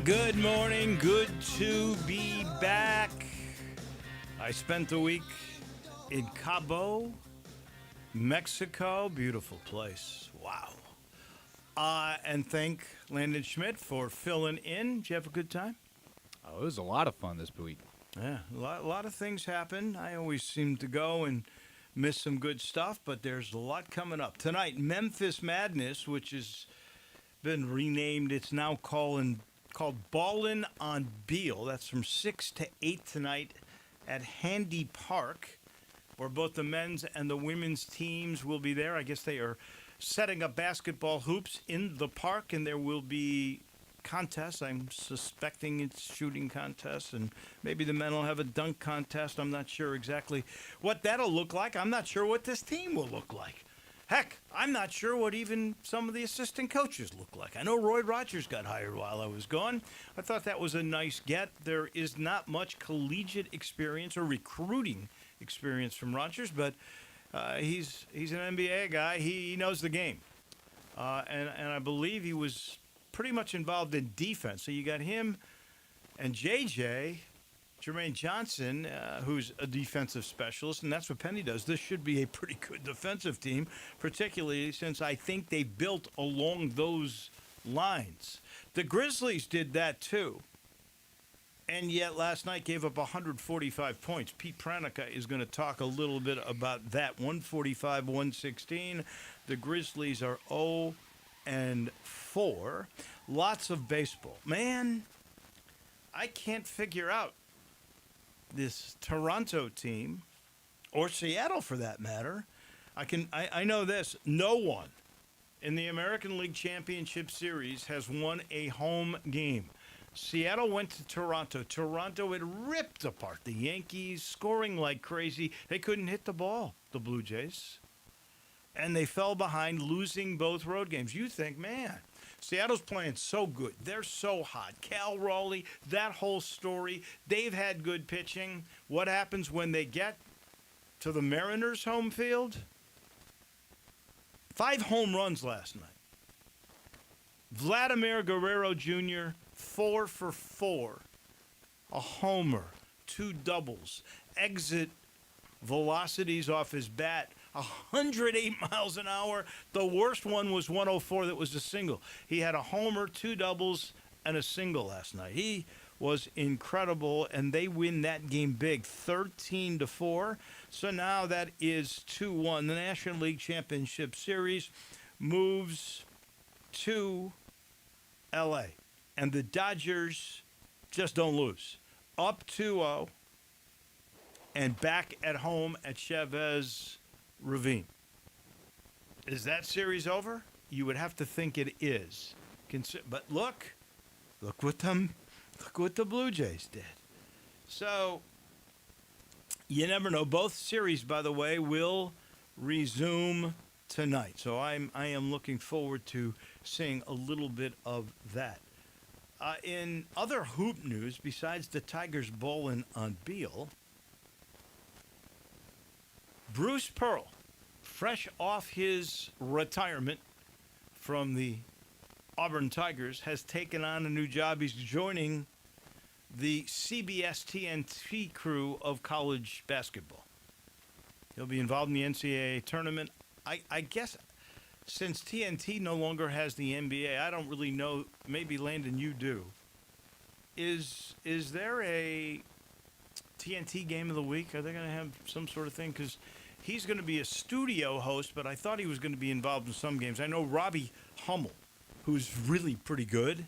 Good morning. Good to be back. I spent the week in Cabo, Mexico. Beautiful place. Wow. And thank Landon Schmidt for filling in. Did you have a good time? Oh, it was a lot of fun this week. Yeah, a lot of things happen. I always seem to go and miss some good stuff, but there's a lot coming up. Tonight, Memphis Madness, which has been renamed, it's now called Ballin' on Beale. That's from 6 to 8 tonight at Handy Park, where both the men's and the women's teams will be there. I guess they are setting up basketball hoops in the park, and there will be contests. I'm suspecting it's shooting contests, and maybe the men will have a dunk contest. I'm not sure exactly what that'll look like. I'm not sure what this team will look like. Heck, I'm not sure what even some of the assistant coaches look like. I know Roy Rogers got hired while I was gone. I thought that was a nice get. There is not much collegiate experience or recruiting experience from Rogers, but he's an NBA guy. He knows the game. And I believe he was pretty much involved in defense. So you got him and Jermaine Johnson, who's a defensive specialist, and that's what Penny does. This should be a pretty good defensive team, particularly since I think they built along those lines. The Grizzlies did that too, and yet last night gave up 145 points. Pete Pranica is going to talk a little bit about that. 145-116. The Grizzlies are 0-4. Lots of baseball. Man, I can't figure out this Toronto team, or Seattle for that matter. I know this. No one in the American League Championship Series has won a home game. Seattle went to Toronto. Toronto had ripped apart the Yankees, scoring like crazy. They couldn't hit the ball, the Blue Jays. And they fell behind, losing both road games. You think, man, Seattle's playing so good. They're so hot. Cal Raleigh, that whole story. They've had good pitching. What happens when they get to the Mariners' home field? 5 home runs last night. Vladimir Guerrero Jr., 4 for 4. A homer, 2 doubles. Exit velocities off his bat, 108 miles an hour. The worst one was 104. That was a single. He had a homer, 2 doubles, and a single last night. He was incredible, and they win that game big, 13-4. So now that is 2-1. The National League Championship Series moves to L.A., and the Dodgers just don't lose. Up 2-0, and back at home at Chavez Ravine. Is that series over? You would have to think it is. But look what the Blue Jays did. So you never know. Both series, by the way, will resume tonight. So I am looking forward to seeing a little bit of that. In other hoop news, besides the Tigers bowling on Beale, Bruce Pearl, fresh off his retirement from the Auburn Tigers, has taken on a new job. He's joining the CBS TNT crew of college basketball. He'll be involved in the NCAA tournament. I guess since TNT no longer has the NBA, I don't really know. Maybe, Landon, you do. Is there a TNT game of the week? Are they going to have some sort of thing? Because he's going to be a studio host, but I thought he was going to be involved in some games. I know Robbie Hummel, who's really pretty good,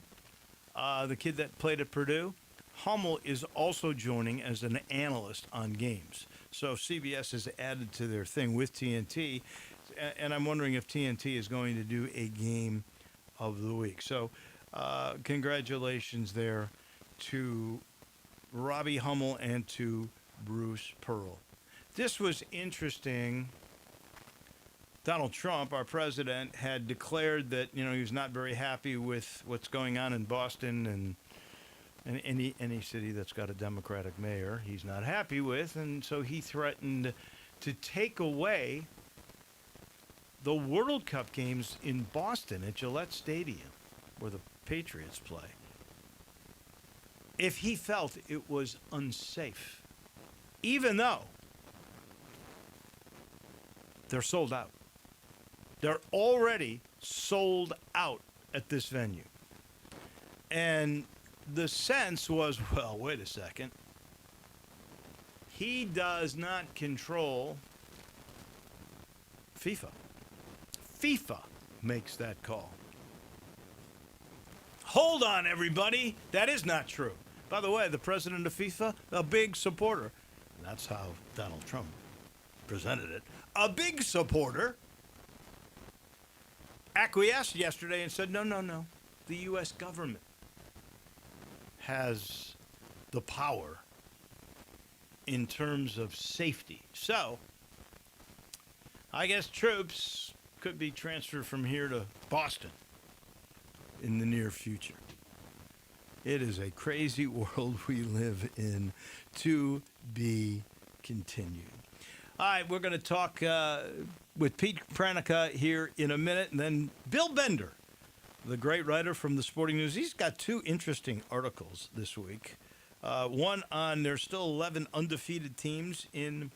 the kid that played at Purdue. Hummel is also joining as an analyst on games. So CBS has added to their thing with TNT, and I'm wondering if TNT is going to do a game of the week. So congratulations there to Robbie Hummel and to Bruce Pearl. This was interesting. Donald Trump, our president, had declared that, he was not very happy with what's going on in Boston and any city that's got a Democratic mayor he's not happy with. And so he threatened to take away the World Cup games in Boston at Gillette Stadium, where the Patriots play. if he felt it was unsafe, even though they're sold out. They're already sold out at this venue. And the sense was, well, wait a second. He does not control FIFA. FIFA makes that call. Hold on, everybody. That is not true. By the way, the president of FIFA, a big supporter. That's how Donald Trump presented it. A big supporter acquiesced yesterday and said, no. The U.S. government has the power in terms of safety. So, I guess troops could be transferred from here to Boston in the near future. It is a crazy world we live in, to be continued. All right, we're going to talk with Pete Pranica here in a minute, and then Bill Bender, the great writer from the Sporting News. He's got two interesting articles this week. One on there's still 11 undefeated teams in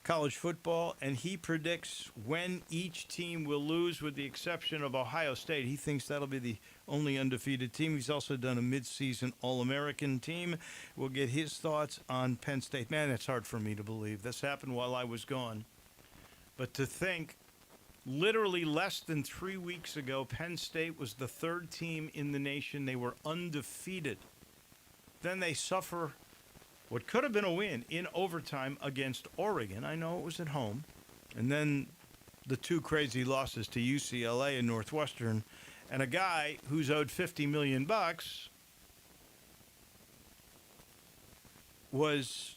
college football, and he predicts when each team will lose, with the exception of Ohio State. He thinks that'll be the only undefeated team. He's also done a midseason All-American team. We'll get his thoughts on Penn State. Man, it's hard for me to believe. This happened while I was gone. But to think, literally less than 3 weeks ago, Penn State was the third team in the nation. They were undefeated. Then they suffer what could have been a win in overtime against Oregon. I know it was at home. And then the two crazy losses to UCLA and Northwestern. And a guy who's owed $50 million was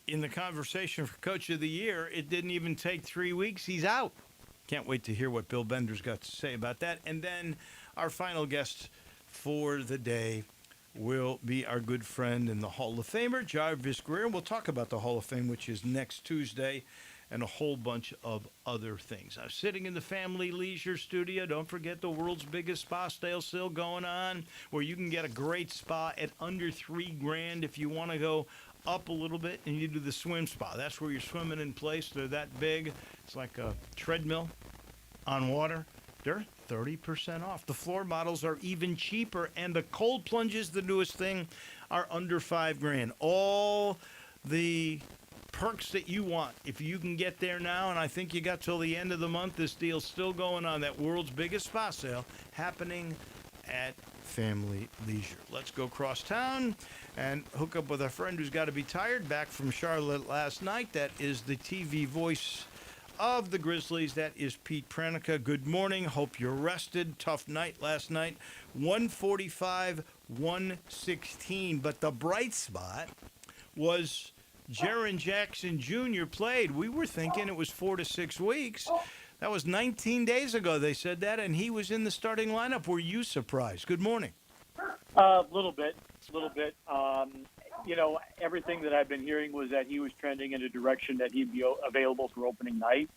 in the conversation for Coach of the Year. It didn't even take 3 weeks. He's out. Can't wait to hear what Bill Bender's got to say about that. And then our final guest for the day will be our good friend and the Hall of Famer, Jarvis Greer. We'll talk about the Hall of Fame, which is next Tuesday, and a whole bunch of other things. I'm sitting in the Family Leisure Studio. Don't forget the world's biggest spa sale still going on, where you can get a great spa at under $3,000 if you want to go up a little bit and you do the swim spa. That's where you're swimming in place. They're that big. It's like a treadmill on water. They're 30% off. The floor models are even cheaper, and the cold plunges, the newest thing, are under $5,000. All the perks that you want, if you can get there now, and I think you got till the end of the month. This deal's still going on. That world's biggest spa sale happening at Family Leisure. Let's go cross town and hook up with our friend who's got to be tired, back from Charlotte last night. That is the TV voice of the Grizzlies. That is Pete Pranica. Good morning. Hope you're rested. Tough night last night. 145-116. But the bright spot was Jaren Jackson Jr. played. We were thinking it was 4 to 6 weeks. That was 19 days ago they said that, and he was in the starting lineup. Were you surprised? Good morning. A little bit. Everything that I've been hearing was that he was trending in a direction that he'd be available for opening night.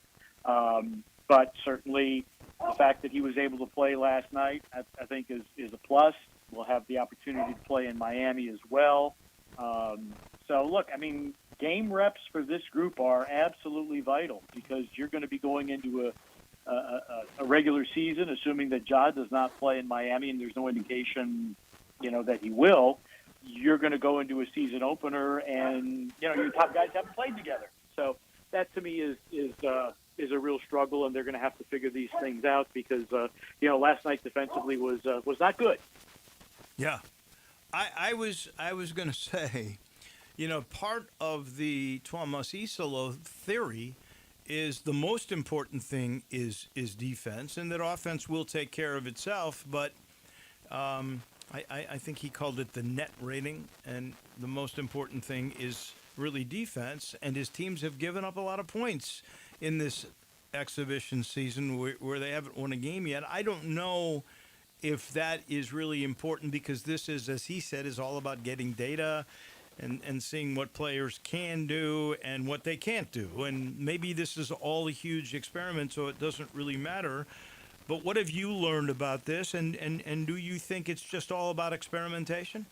But certainly the fact that he was able to play last night, I think is a plus. We'll have the opportunity to play in Miami as well. Game reps for this group are absolutely vital, because you're going to be going into a regular season, assuming that Ja does not play in Miami, and there's no indication, that he will. You're going to go into a season opener, and your top guys haven't played together. So that to me is a real struggle, and they're going to have to figure these things out, because last night defensively was not good. Yeah, I was going to say, part of the Tuomas Isolo theory is the most important thing is defense, and that offense will take care of itself. But I think he called it the net rating, and the most important thing is really defense. And his teams have given up a lot of points in this exhibition season where they haven't won a game yet. I don't know if that is really important, because this is, as he said, is all about getting data and seeing what players can do and what they can't do. And maybe this is all a huge experiment, so it doesn't really matter. But what have you learned about this, and do you think it's just all about experimentation?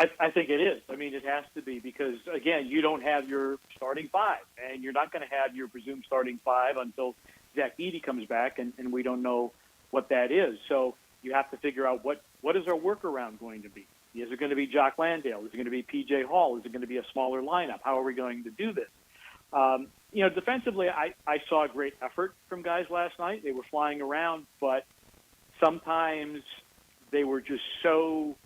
I think it is. I mean, it has to be because, again, you don't have your starting five, and you're not going to have your presumed starting five until Zach Edey comes back, and we don't know what that is. So you have to figure out what is our workaround going to be. Is it going to be Jock Landale? Is it going to be P.J. Hall? Is it going to be a smaller lineup? How are we going to do this? Defensively, I saw a great effort from guys last night. They were flying around, but sometimes they were just so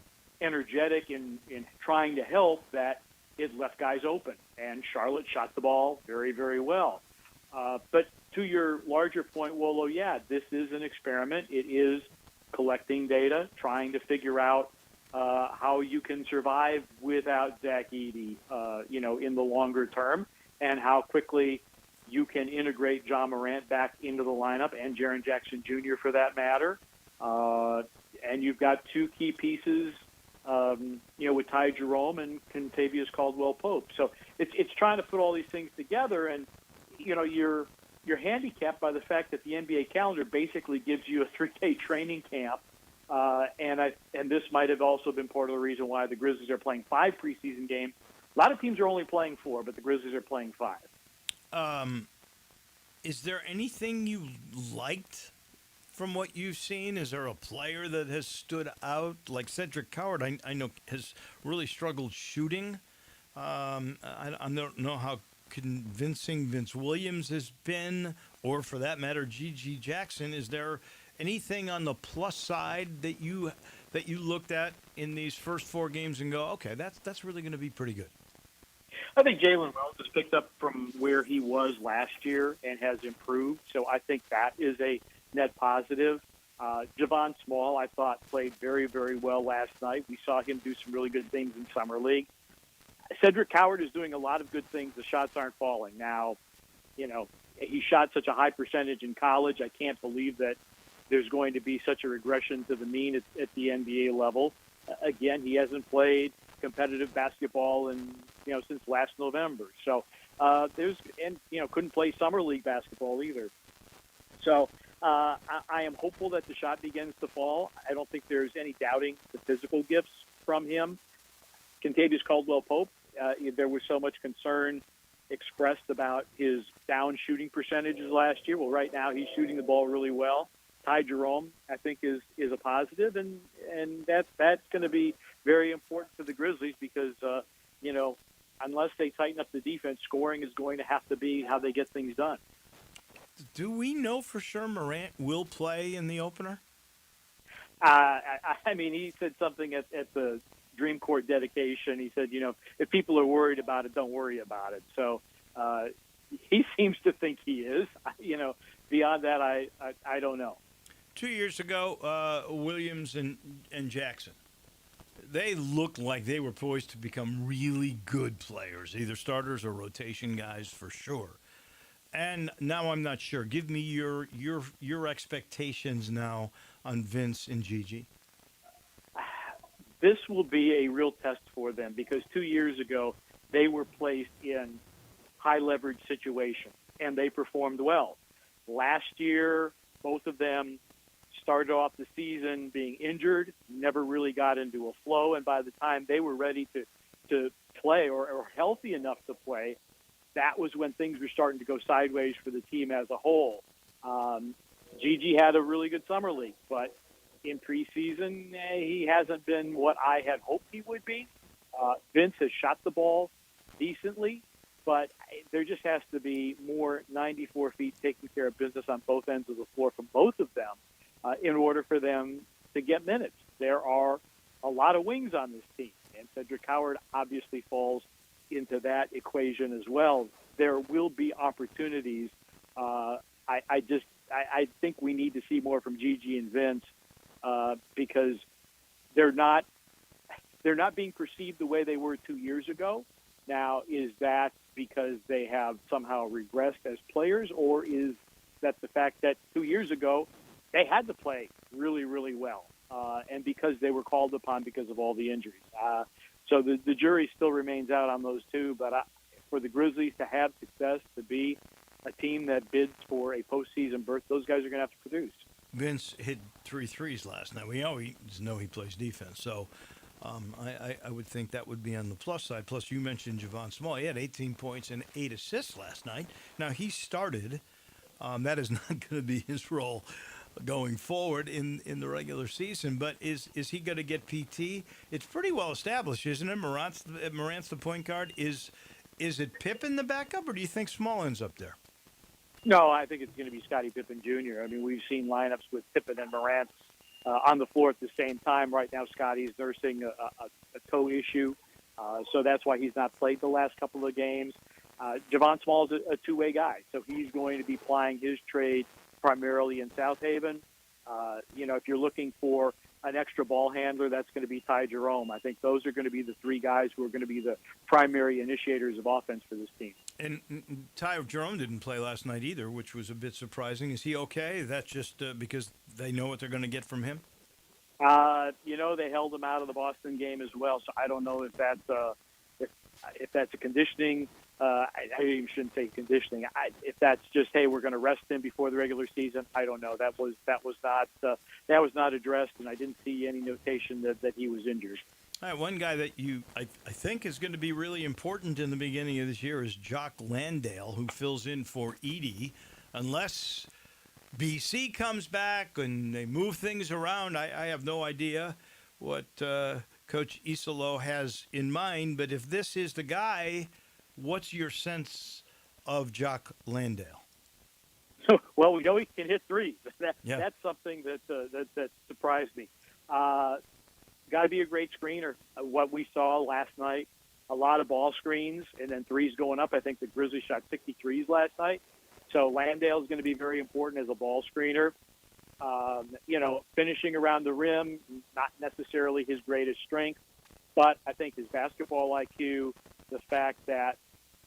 energetic in trying to help that it left guys open. And Charlotte shot the ball very, very well. But to your larger point, Wolo, yeah, this is an experiment. It is collecting data, trying to figure out how you can survive without Zach Edey, in the longer term, and how quickly you can integrate John Morant back into the lineup and Jaren Jackson Jr. for that matter. And you've got two key pieces, with Ty Jerome and Kentavious Caldwell-Pope. So it's trying to put all these things together, and you're handicapped by the fact that the NBA calendar basically gives you a 3-day training camp. And this might have also been part of the reason why the Grizzlies are playing 5 preseason games. A lot of teams are only playing 4, but the Grizzlies are playing 5. Is there anything you liked from what you've seen? Is there a player that has stood out? Like Cedric Coward, I know has really struggled shooting. I don't know how convincing Vince Williams has been, or for that matter, G.G. Jackson. Is there anything on the plus side that you looked at in these first 4 games and go, okay, that's really going to be pretty good? I think Jalen Wells has picked up from where he was last year and has improved. So I think that is a net positive. Javon Small, I thought, played very, very well last night. We saw him do some really good things in Summer League. Cedric Coward is doing a lot of good things. The shots aren't falling. Now, he shot such a high percentage in college. I can't believe that there's going to be such a regression to the mean at the NBA level. Again, he hasn't played competitive basketball since last November. So couldn't play Summer League basketball either. So I am hopeful that the shot begins to fall. I don't think there's any doubting the physical gifts from him. Kentavious Caldwell-Pope, there was so much concern expressed about his down shooting percentages last year. Well, right now he's shooting the ball really well. Ty Jerome, I think, is a positive, and that's going to be very important for the Grizzlies because, unless they tighten up the defense, scoring is going to have to be how they get things done. Do we know for sure Morant will play in the opener? He said something at the Dream Court dedication. He said, if people are worried about it, don't worry about it. So he seems to think he is. Beyond that, I don't know. 2 years ago, Williams and Jackson, they looked like they were poised to become really good players, either starters or rotation guys for sure. And now I'm not sure. Give me your expectations now on Vince and Gigi. This will be a real test for them because 2 years ago they were placed in high leverage situations and they performed well. Last year, both of them started off the season being injured, never really got into a flow, and by the time they were ready to play or healthy enough to play, that was when things were starting to go sideways for the team as a whole. Gigi had a really good summer league, but in preseason, he hasn't been what I had hoped he would be. Vince has shot the ball decently, but there just has to be more 94 feet taking care of business on both ends of the floor from both of them in order for them to get minutes. There are a lot of wings on this team, and Cedric Coward obviously falls into that equation as well. There will be opportunities. I think we need to see more from Gigi and Vince because they're not being perceived the way they were 2 years ago. Now, is that because they have somehow regressed as players, or is that the fact that 2 years ago they had to play really, really well, and because they were called upon because of all the injuries? So the jury still remains out on those two, but for the Grizzlies to have success, to be a team that bids for a postseason berth, those guys are going to have to produce. Vince hit 3 threes last night. We always know he plays defense. So I would think that would be on the plus side. Plus, you mentioned Javon Small. He had 18 points and 8 assists last night. Now, he started. That is not going to be his role going forward in the regular season. But is he going to get PT? It's pretty well established, isn't it? Morant's the point guard. Is it Pippen the backup, or do you think Small ends up there? No, I think it's going to be Scottie Pippen Jr. I mean, we've seen lineups with Pippen and Morant on the floor at the same time. Right now, Scottie's nursing a toe issue, so that's why he's not played the last couple of games. Javon Small is a two-way guy, so he's going to be plying his trade primarily in South Haven. If you're looking for an extra ball handler, that's going to be Ty Jerome. I think those are going to be the three guys who are going to be the primary initiators of offense for this team. And Ty Jerome didn't play last night either, which was a bit surprising. Is he okay? That's just because they know what they're going to get from him? They held him out of the Boston game as well, so I don't know if that's a conditioning. I even shouldn't say conditioning. If that's just, hey, we're going to rest him before the regular season, I don't know. That was not addressed, and I didn't see any notation that he was injured. All right, one guy that I think is going to be really important in the beginning of this year is Jock Landale, who fills in for Edie. Unless BC comes back and they move things around, I have no idea what Coach Isolo has in mind. But if this is the guy, what's your sense of Jock Landale? Well, we know he can hit threes. That's something that surprised me. Got to be a great screener. What we saw last night, a lot of ball screens and then threes going up. I think the Grizzlies shot 63s last night. So Landale is going to be very important as a ball screener. Finishing around the rim, not necessarily his greatest strength, but I think his basketball IQ, the fact that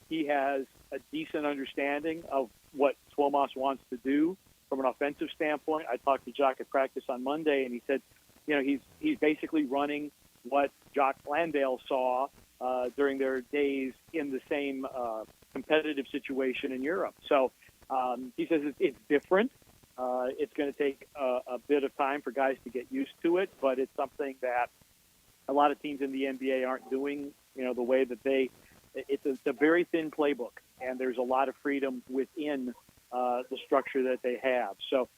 he has a decent understanding of what Tuomas wants to do from an offensive standpoint. I talked to Jock at practice on Monday, and he said, he's basically running what Jock Landale saw during their days in the same competitive situation in Europe. So he says it's different. It's going to take a bit of time for guys to get used to it, but it's something that a lot of teams in the NBA aren't doing, the way that it's a very thin playbook, and there's a lot of freedom within the structure that they have. So,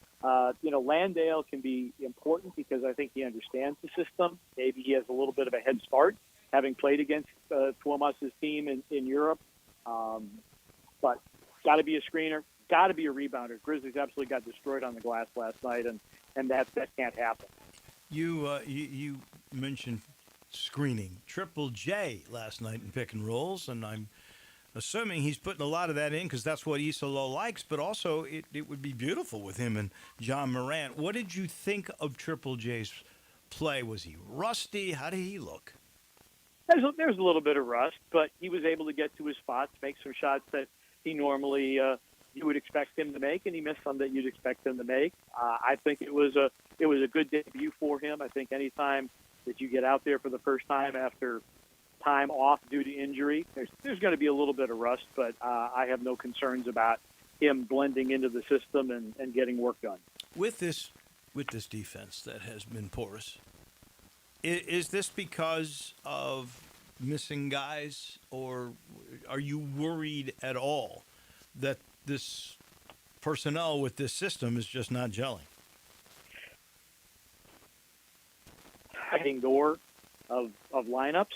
Landale can be important because I think he understands the system. Maybe he has a little bit of a head start, having played against Tuomas' team in Europe. But got to be a screener, got to be a rebounder. Grizzlies absolutely got destroyed on the glass last night, and that can't happen. You mentioned screening. Triple J last night in pick and rolls, and I'm assuming he's putting a lot of that in because that's what Isolo likes, but also it would be beautiful with him and John Morant. What did you think of Triple J's play? Was he rusty? How did he look? There's a little bit of rust, but he was able to get to his spots, make some shots that he normally you would expect him to make, and he missed some that you'd expect him to make. I think it was a good debut for him. I think anytime that you get out there for the first time after time off due to injury, there's going to be a little bit of rust, but I have no concerns about him blending into the system and getting work done. With this defense that has been porous, is this because of missing guys, or are you worried at all that this personnel with this system is just not gelling? Door of lineups,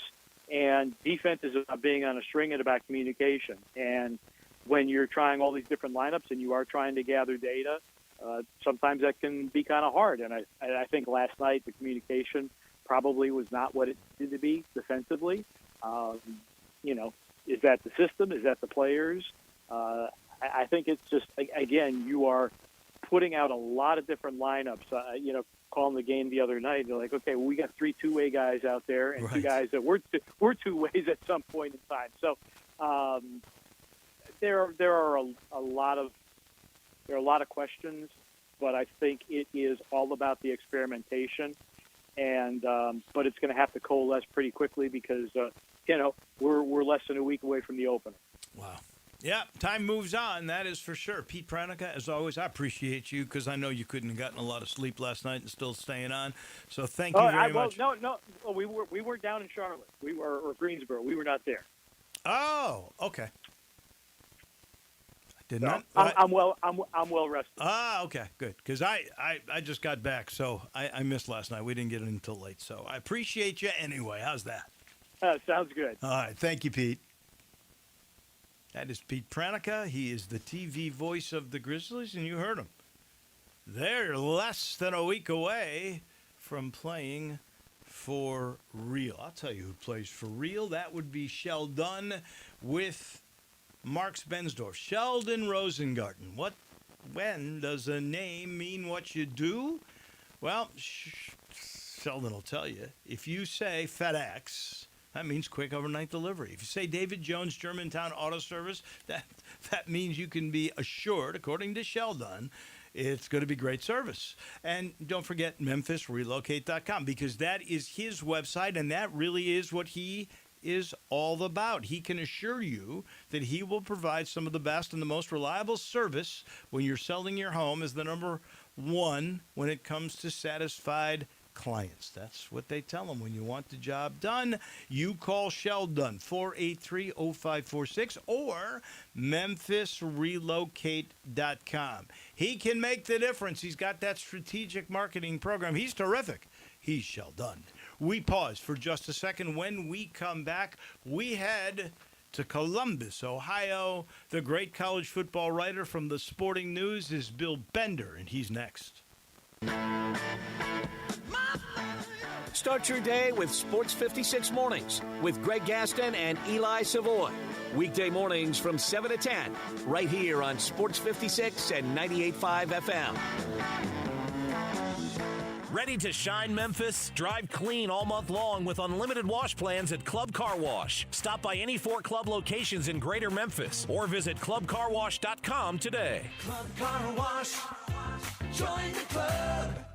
and defense is about being on a string and about communication. And when you're trying all these different lineups and you are trying to gather data, sometimes that can be kind of hard. And I think last night the communication probably was not what it needed to be defensively. Is that the system? Is that the players? I think it's just, again, you are putting out a lot of different lineups. Calling the game the other night, they're like, okay, well, we got 3 two-way guys out there and right. 2 guys that we're two ways at some point in time. So there are a lot of questions, but I think it is all about the experimentation, and but it's going to have to coalesce pretty quickly because we're less than a week away from the opener. Wow. Yeah, time moves on, that is for sure. Pete Pranica, as always, I appreciate you because I know you couldn't have gotten a lot of sleep last night and still staying on. So thank you very much. No. Well, we were down in Charlotte. We were or Greensboro. We were not there. Oh, okay. I did So not. I'm well rested. Ah, okay, good. Because I just got back, so I missed last night. We didn't get in until late. So I appreciate you anyway. How's that? Sounds good. All right. Thank you, Pete. That is Pete Pranica. He is the TV voice of the Grizzlies, and you heard him. They're less than a week away from playing for real. I'll tell you who plays for real. That would be Sheldon with Marks Bensdorf. Sheldon Rosengarten. When does a name mean what you do? Well, Sheldon will tell you. If you say FedEx, that means quick overnight delivery. If you say David Jones Germantown Auto Service, that means you can be assured, according to Sheldon, it's going to be great service. And don't forget MemphisRelocate.com, because that is his website, and that really is what he is all about. He can assure you that he will provide some of the best and the most reliable service when you're selling your home as the number one when it comes to satisfied clients. That's what they tell them. When you want the job done, you call Sheldon, 483-0546 or MemphisRelocate.com. He can make the difference. He's got that strategic marketing program. He's terrific. He's Sheldon. We pause for just a second. When we come back, we head to Columbus, Ohio. The great college football writer from the Sporting News is Bill Bender, and he's next. Start your day with Sports 56 Mornings with Greg Gaston and Eli Savoy. Weekday mornings from 7 to 10, right here on Sports 56 and 98.5 FM. Ready to shine, Memphis? Drive clean all month long with unlimited wash plans at Club Car Wash. Stop by any 4 Club locations in Greater Memphis or visit clubcarwash.com today. Club Car Wash. Join the club.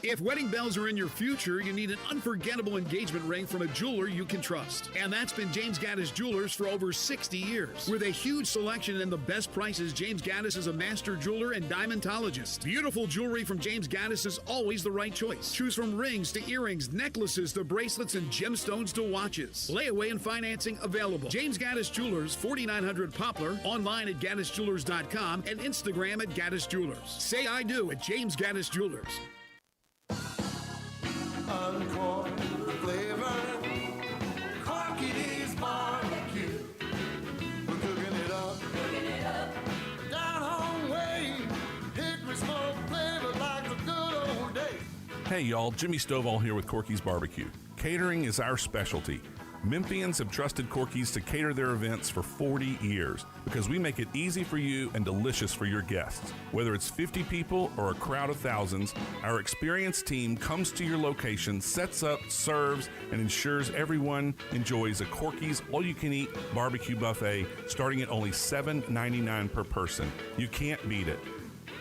If wedding bells are in your future, you need an unforgettable engagement ring from a jeweler you can trust. And that's been James Gaddis Jewelers for over 60 years. With a huge selection and the best prices, James Gaddis is a master jeweler and diamondologist. Beautiful jewelry from James Gaddis is always the right choice. Choose from rings to earrings, necklaces to bracelets, and gemstones to watches. Layaway and financing available. James Gaddis Jewelers, 4900 Poplar, online at GaddisJewelers.com and Instagram at Gaddis Jewelers. Say I do at James Gaddis Jewelers. Encore flavor, Corky's barbecue. We're cooking it up, down home way. Hickory smoke flavor like the good old days. Hey y'all, Jimmy Stovall here with Corky's Barbecue. Catering is our specialty. Memphians have trusted Corky's to cater their events for 40 years because we make it easy for you and delicious for your guests. Whether it's 50 people or a crowd of thousands, our experienced team comes to your location, sets up, serves, and ensures everyone enjoys a Corky's all-you-can-eat barbecue buffet starting at only $7.99 per person. You can't beat it.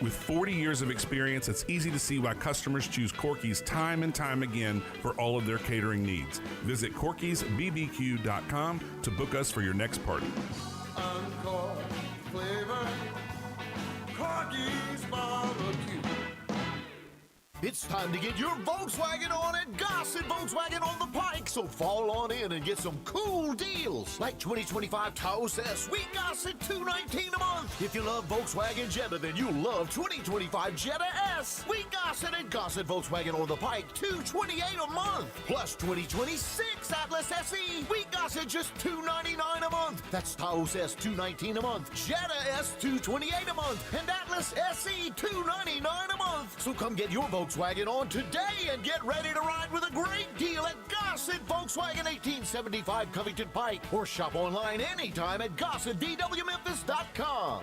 With 40 years of experience, it's easy to see why customers choose Corky's time and time again for all of their catering needs. Visit Corky'sBBQ.com to book us for your next party. Encore flavor, Corky's barbecue. It's time to get your Volkswagen on at Gossett Volkswagen on the Pike. So fall on in and get some cool deals. Like 2025 Taos S, we Gossett $219 a month. If you love Volkswagen Jetta, then you'll love 2025 Jetta S. We Gossett at Gossett Volkswagen on the Pike $228 a month. Plus 2026 Atlas SE, we Gossett just $299 a month. That's Taos S $219 a month, Jetta S $228 a month, and Atlas SE $299 a month. So come get your Volkswagen on today and get ready to ride with a great deal at Gossett Volkswagen 1875 Covington Pike, or shop online anytime at GossettVWMemphis.com.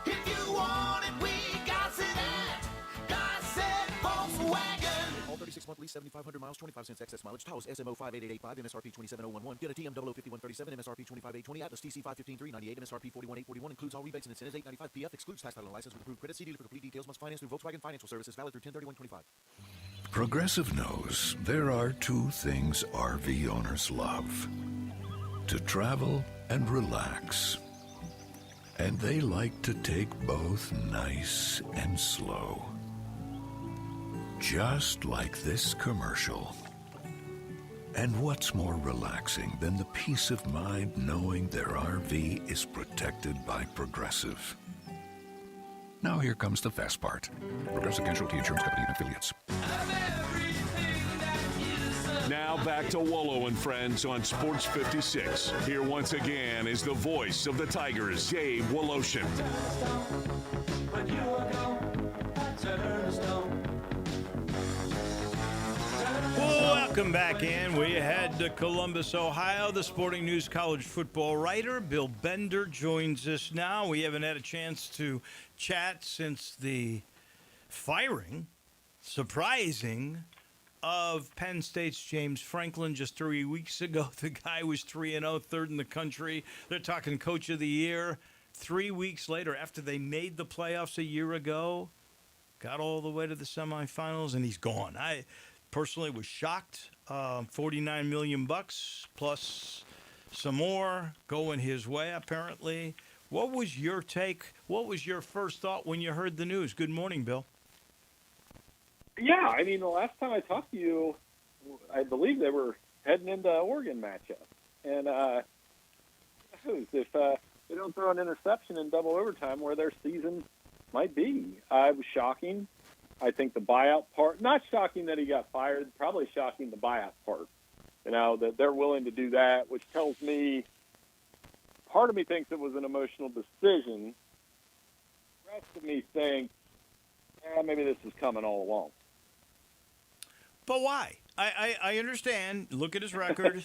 If you want it, we got it at Gossett Volkswagen. All 36-month lease, 7,500 miles, 25 cents excess mileage. Taos SMO 58885, MSRP 27011. Get a TM 005137, MSRP 25820. Atlas TC 515398, MSRP 41841. Includes all rebates and incentives. 895 PF. Excludes tax title and license with approved credit. See dealer for complete details. Must finance through Volkswagen Financial Services. Valid through 10/31/25. Progressive knows there are two things RV owners love: to travel and relax. And they like to take both nice and slow. Just like this commercial. And what's more relaxing than the peace of mind knowing their RV is protected by Progressive? Now here comes the fast part. Progressive Casualty Insurance Company and Affiliates. Now back to Wolo and Friends on Sports 56. Here once again is the voice of the Tigers, Dave Woloshin. Welcome back in. We head to Columbus, Ohio. The Sporting News college football writer Bill Bender joins us now. We haven't had a chance to chat since the firing, surprising, of Penn State's James Franklin just 3 weeks ago. The guy was 3-0, third in the country. They're talking coach of the year. 3 weeks later, after they made the playoffs a year ago, got all the way to the semifinals, and he's gone. I personally was shocked. $49 million plus some more going his way, apparently. What was your take? What was your first thought when you heard the news? Good morning, Bill. Yeah, I mean, the last time I talked to you, I believe they were heading into Oregon matchup. And if they don't throw an interception in double overtime where their season might be, it was shocking. I think the buyout part, not shocking that he got fired, probably shocking the buyout part, that they're willing to do that, which tells me, part of me thinks it was an emotional decision. The rest of me thinks, maybe this is coming all along. But why? I understand. Look at his record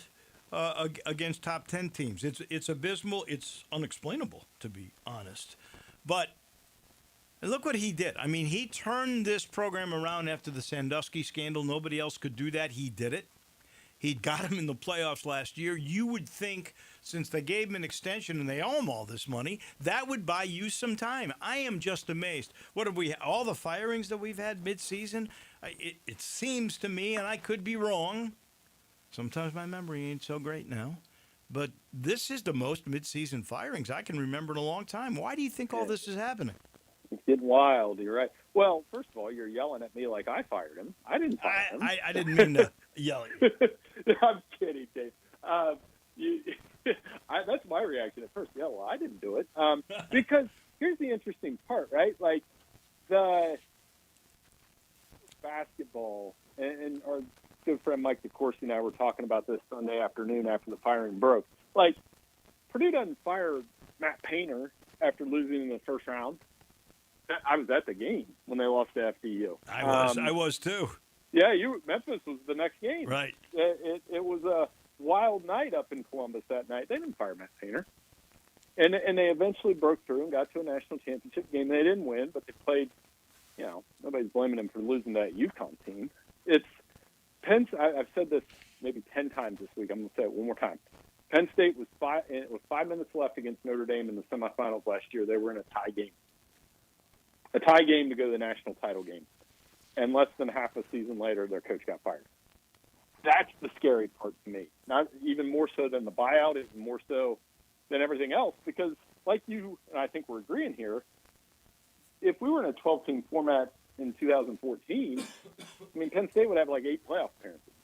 against top 10 teams. It's abysmal. It's unexplainable, to be honest. But look what he did. I mean, he turned this program around after the Sandusky scandal. Nobody else could do that. He did it. He got him in the playoffs last year. You would think, since they gave him an extension and they owe him all this money, that would buy you some time. I am just amazed. What have we? All the firings that we've had midseason. It seems to me, and I could be wrong. Sometimes my memory ain't so great now, but this is the most midseason firings I can remember in a long time. Why do you think all this is happening? It's getting wild. You're right. Well, first of all, you're yelling at me like I fired him. I didn't fire him. I didn't mean to yell at you. I'm kidding, Dave. That's my reaction at first. Yeah, well, I didn't do it. Because here's the interesting part, right? Like, the basketball, and our good friend Mike DeCourcy and I were talking about this Sunday afternoon after the firing broke. Like, Purdue doesn't fire Matt Painter after losing in the first round. I was at the game when they lost to FDU. I was too. Yeah, Memphis was the next game. Right. It was a wild night up in Columbus that night. They didn't fire Matt Painter. And they eventually broke through and got to a national championship game. They didn't win, but they played, nobody's blaming them for losing to that UConn team. I've said this maybe 10 times this week. I'm going to say it one more time. Penn State was 5 minutes left against Notre Dame in the semifinals last year. They were in a tie game. A tie game to go to the national title game. And less than half a season later, their coach got fired. That's the scary part to me. Not even more so than the buyout, even more so than everything else. Because like you, and I think we're agreeing here, if we were in a 12-team format in 2014, I mean, Penn State would have like 8 playoff appearances.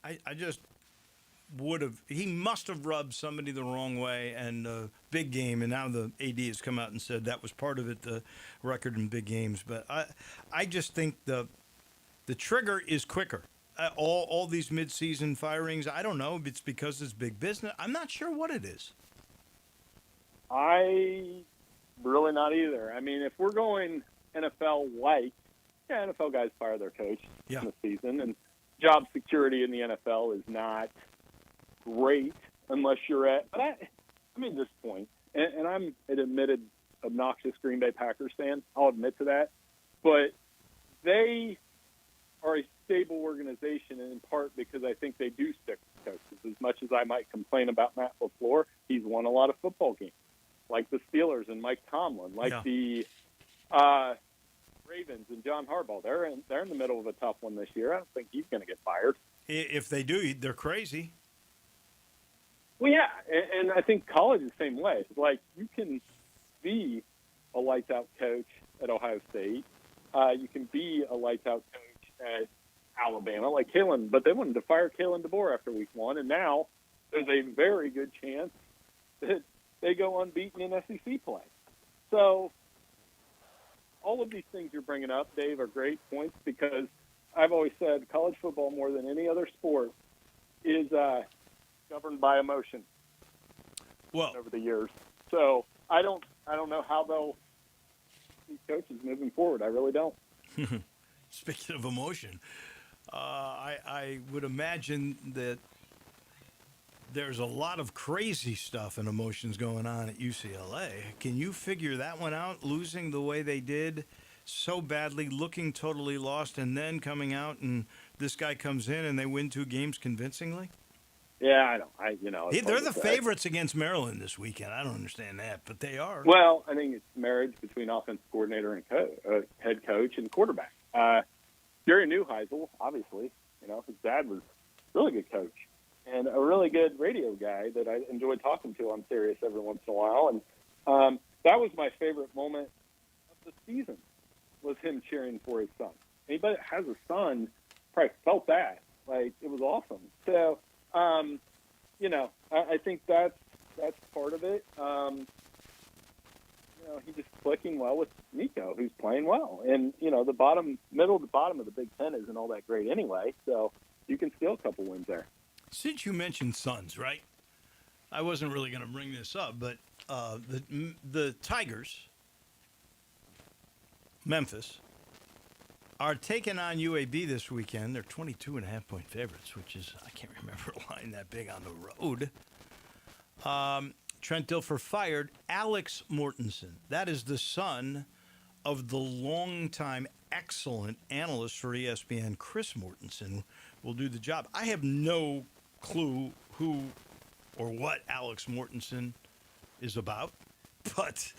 I just would have. He must have rubbed somebody the wrong way, and big game. And now the AD has come out and said that was part of it, the record in big games. But I just think the trigger is quicker. All these midseason firings. I don't know if it's because it's big business. I'm not sure what it is. I really not either. I mean, if we're going NFL-like, NFL guys fire their coach in the season, and job security in the NFL is not great unless you're at. But at this point, and I'm an admitted obnoxious Green Bay Packers fan. I'll admit to that, but they are a stable organization, and in part because I think they do stick with coaches. As much as I might complain about Matt LaFleur, he's won a lot of football games, like the Steelers and Mike Tomlin, like the Ravens and John Harbaugh. They're in the middle of a tough one this year. I don't think he's going to get fired. If they do, they're crazy. Well, yeah, and I think college is the same way. It's like you can be a lights-out coach at Ohio State. You can be a lights-out coach at Alabama, like Kalen, but they wanted to fire Kalen DeBoer after week 1, and now there's a very good chance that they go unbeaten in SEC play. So all of these things you're bringing up, Dave, are great points because I've always said college football, more than any other sport, is governed by emotion. Well, over the years, so I don't know how they'll these coaches moving forward. I really don't. Speaking of emotion, I would imagine that there's a lot of crazy stuff and emotions going on at UCLA. Can you figure that one out, losing the way they did so badly, looking totally lost, and then coming out and this guy comes in and they win 2 games convincingly? Yeah, I don't. They're the favorites against Maryland this weekend. I don't understand that, but they are. Well, I think it's marriage between offensive coordinator and head coach and quarterback. Jerry Neuheisel, obviously, his dad was a really good coach and a really good radio guy that I enjoyed talking to on Sirius every once in a while. And that was my favorite moment of the season, was him cheering for his son. Anybody that has a son probably felt that. Like, it was awesome. So, I think that's part of it. He's just clicking well with Nico, who's playing well. And, the middle to bottom of the Big Ten isn't all that great anyway, so you can steal a couple wins there. Since you mentioned Suns, right? I wasn't really going to bring this up, but the Tigers, Memphis, are taking on UAB this weekend. They're 22.5-point favorites, which is, I can't remember a line that big on the road. Trent Dilfer fired Alex Mortensen. That is the son of the longtime excellent analyst for ESPN, Chris Mortensen, will do the job. I have no clue who or what Alex Mortensen is about, but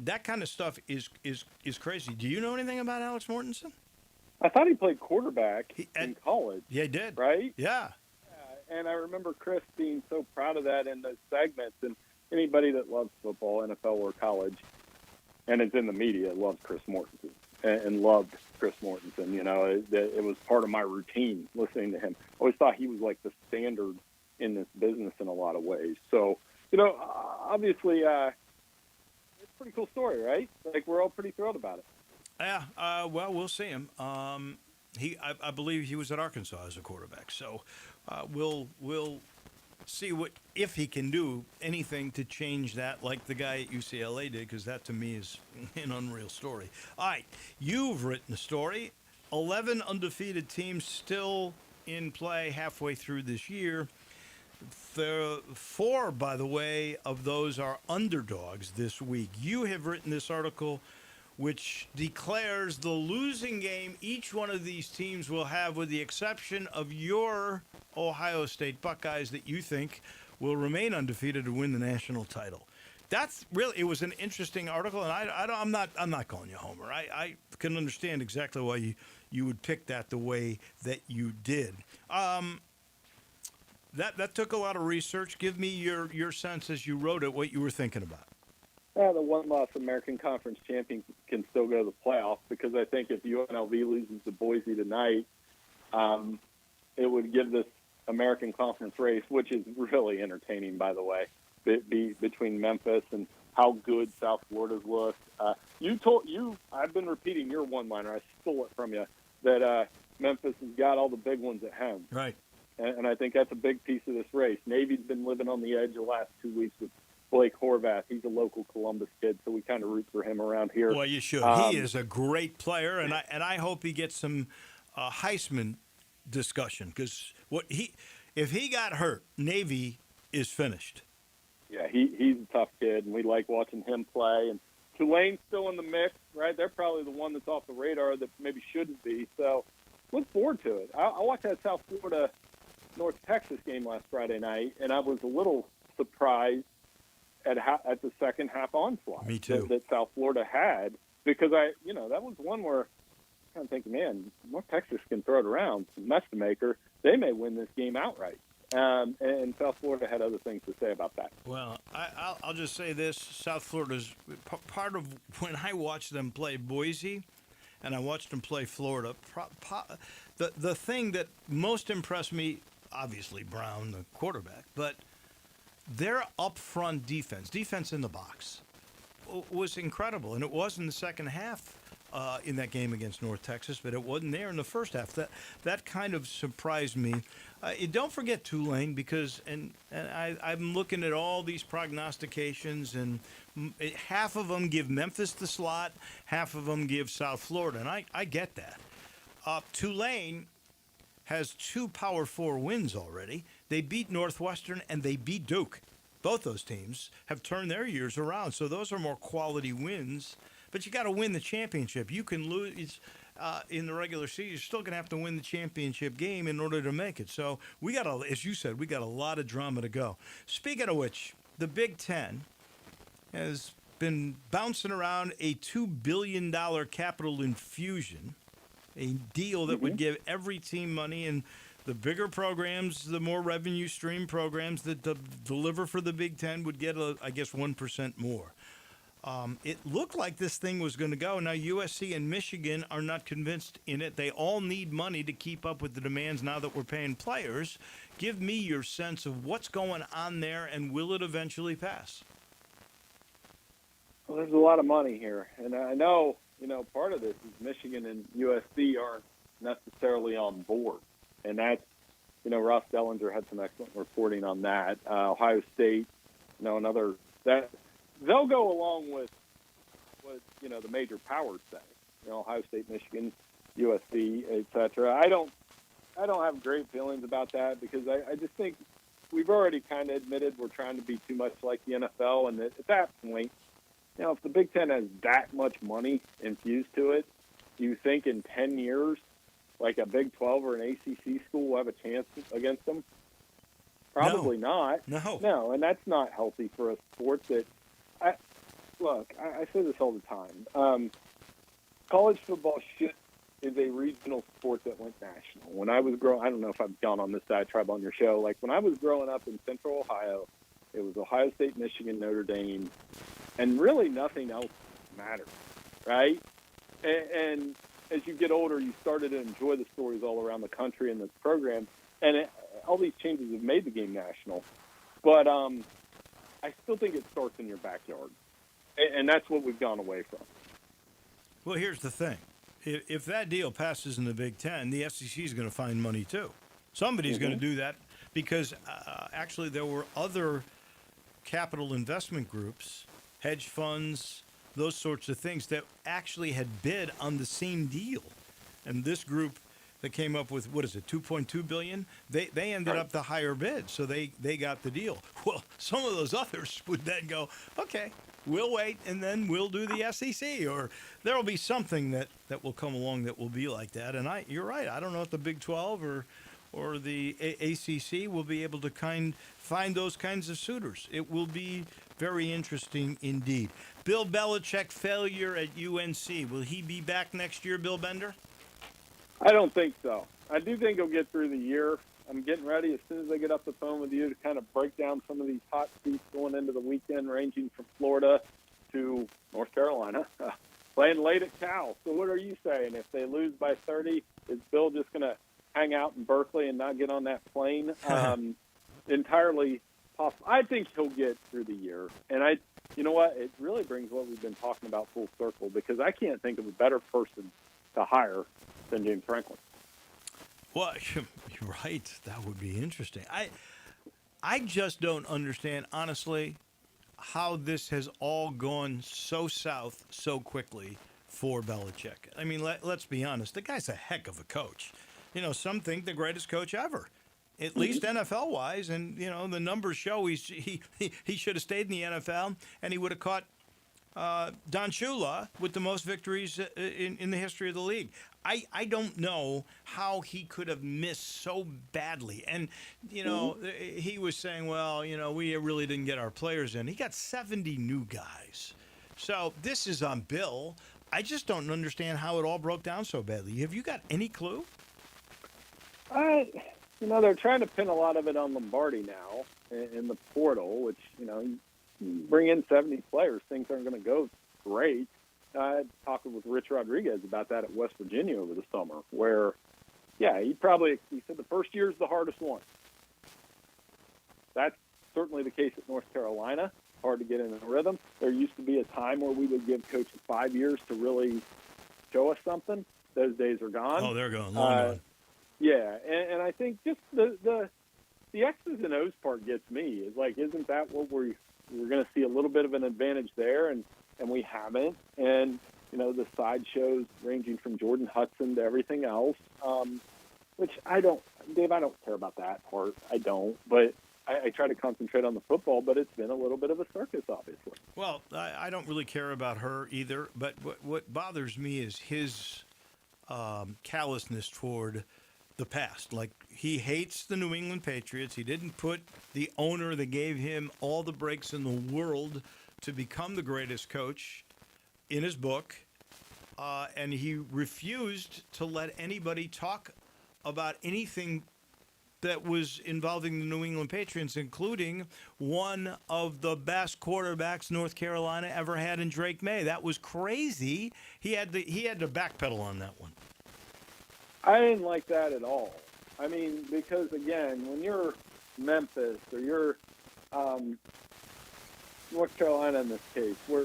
that kind of stuff is crazy. Do you know anything about Alex Mortensen? I thought he played quarterback in college. Yeah, he did. Right? Yeah. And I remember Chris being so proud of that in those segments. And anybody that loves football, NFL or college, and is in the media, loves Chris Mortensen and loved Chris Mortensen. It was part of my routine listening to him. I always thought he was like the standard in this business in a lot of ways. So, obviously, it's a pretty cool story, right? Like, we're all pretty thrilled about it. Yeah, well, we'll see him. I believe he was at Arkansas as a quarterback. So we'll see if he can do anything to change that, like the guy at UCLA did, because that to me is an unreal story. All right, you've written a story. 11 undefeated teams still in play halfway through this year. 4, by the way, of those are underdogs this week. You have written this article which declares the losing game each one of these teams will have, with the exception of your Ohio State Buckeyes, that you think will remain undefeated to win the national title. That's really, it was an interesting article, and I'm not calling you homer. I can understand exactly why you would pick that the way that you did. That took a lot of research. Give me your sense as you wrote it, what you were thinking about. The one-loss American Conference champion can still go to the playoffs, because I think if UNLV loses to Boise tonight, it would give this American Conference race, which is really entertaining, by the way, be between Memphis and how good South Florida's looked. I've been repeating your one-liner. I stole it from you, that Memphis has got all the big ones at home. Right. And I think that's a big piece of this race. Navy's been living on the edge the last 2 weeks with Blake Horvath. He's a local Columbus kid, so we kind of root for him around here. Well, you should. He is a great player, and I hope he gets some Heisman discussion, because if he got hurt, Navy is finished. Yeah, he's a tough kid, and we like watching him play. And Tulane's still in the mix, right? They're probably the one that's off the radar that maybe shouldn't be. So look forward to it. I watched that South Florida North Texas game last Friday night, and I was a little surprised at the second half onslaught. Me too. That South Florida had, because that was one where I'm kind of thinking, man, North Texas can throw it around. Mess to maker, they may win this game outright. And South Florida had other things to say about that. Well, I'll just say this: South Florida's part of when I watched them play Boise, and I watched them play Florida. The thing that most impressed me, obviously Brown, the quarterback, but their up-front defense in the box, was incredible, and it was in the second half. In that game against North Texas, but it wasn't there in the first half. That kind of surprised me. Don't forget Tulane, because I'm looking at all these prognostications, and half of them give Memphis the slot, half of them give South Florida, and I get that. Tulane has 2 Power 4 wins already. They beat Northwestern and they beat Duke. Both those teams have turned their years around, so those are more quality wins. But you got to win the championship. You can lose in the regular season. You're still going to have to win the championship game in order to make it. So we got, as you said, we got a lot of drama to go. Speaking of which, the Big Ten has been bouncing around a $2 billion capital infusion, a deal that would give every team money, and the bigger programs, the more revenue stream programs that deliver for the Big Ten would get, I guess, 1% more. It looked like this thing was going to go. Now, USC and Michigan are not convinced in it. They all need money to keep up with the demands now that we're paying players. Give me your sense of what's going on there, and will it eventually pass? Well, there's a lot of money here. And I know, part of this is Michigan and USC aren't necessarily on board. And that's, Ross Dellinger had some excellent reporting on that. Ohio State, another that. They'll go along with what the major powers say. Ohio State, Michigan, USC, etc. I don't have great feelings about that, because I just think we've already kind of admitted we're trying to be too much like the NFL, and at that point, if the Big Ten has that much money infused to it, do you think in 10 years, like a Big 12 or an ACC school will have a chance against them? Probably not. No, and that's not healthy for a sport that. I say this all the time. College football is a regional sport that went national. When I was growing, I don't know if I've gone on this diatribe on your show. Like when I was growing up in Central Ohio, it was Ohio State, Michigan, Notre Dame, and really nothing else mattered, right? And as you get older, you started to enjoy the stories all around the country and the program, and all these changes have made the game national. But I still think it starts in your backyard, and that's what we've gone away from. Well, here's the thing. If that deal passes in the Big Ten, the SEC is going to find money, too. Somebody's going to do that, because actually there were other capital investment groups, hedge funds, those sorts of things that actually had bid on the same deal. And this group that came up with, what is it, $2.2 billion? They ended up the higher bid, so they got the deal. Well, some of those others would then go, okay, we'll wait, and then we'll do the SEC, or there will be something that will come along that will be like that. And you're right. I don't know if the Big 12 or the ACC will be able to find those kinds of suitors. It will be very interesting indeed. Bill Belichick failure at UNC. Will he be back next year, Bill Bender? I don't think so. I do think he'll get through the year. I'm getting ready as soon as I get off the phone with you to kind of break down some of these hot seats going into the weekend, ranging from Florida to North Carolina, playing late at Cal. So what are you saying? If they lose by 30, is Bill just going to hang out in Berkeley and not get on that plane? Entirely possible. I think he'll get through the year. And you know what? It really brings what we've been talking about full circle, because I can't think of a better person to hire than James Franklin. Well, you're right. That would be interesting. I just don't understand, honestly, how this has all gone so south so quickly for Belichick. I mean, let's be honest. The guy's a heck of a coach. Some think the greatest coach ever, at least NFL-wise. And, the numbers show he should have stayed in the NFL, and he would have caught Don Shula with the most victories in the history of the league. I don't know how he could have missed so badly. And, he was saying, well, we really didn't get our players in. He got 70 new guys. So this is on Bill. I just don't understand how it all broke down so badly. Have you got any clue? they're trying to pin a lot of it on Lombardi now in the portal, which, you bring in 70 players, things aren't going to go great. I had talked with Rich Rodriguez about that at West Virginia over the summer, where, he said the first year is the hardest one. That's certainly the case at North Carolina. Hard to get in a rhythm. There used to be a time where we would give coaches 5 years to really show us something. Those days are gone. Oh, they're gone. Long gone. Yeah, and I think just the X's and O's part gets me. Is like, isn't that what we're going to see a little bit of an advantage there, and we haven't. And the sideshows ranging from Jordan Hudson to everything else, which I don't care about that part. I don't, but I try to concentrate on the football. But it's been a little bit of a circus, obviously. Well, I don't really care about her either. But what bothers me is his callousness toward the past. Like, he hates the New England Patriots. He didn't put the owner that gave him all the breaks in the world to become the greatest coach in his book, and he refused to let anybody talk about anything that was involving the New England Patriots, including one of the best quarterbacks North Carolina ever had in Drake May. That was crazy. He had to backpedal on that one. I didn't like that at all. I mean, because, again, when you're Memphis or you're North Carolina in this case, where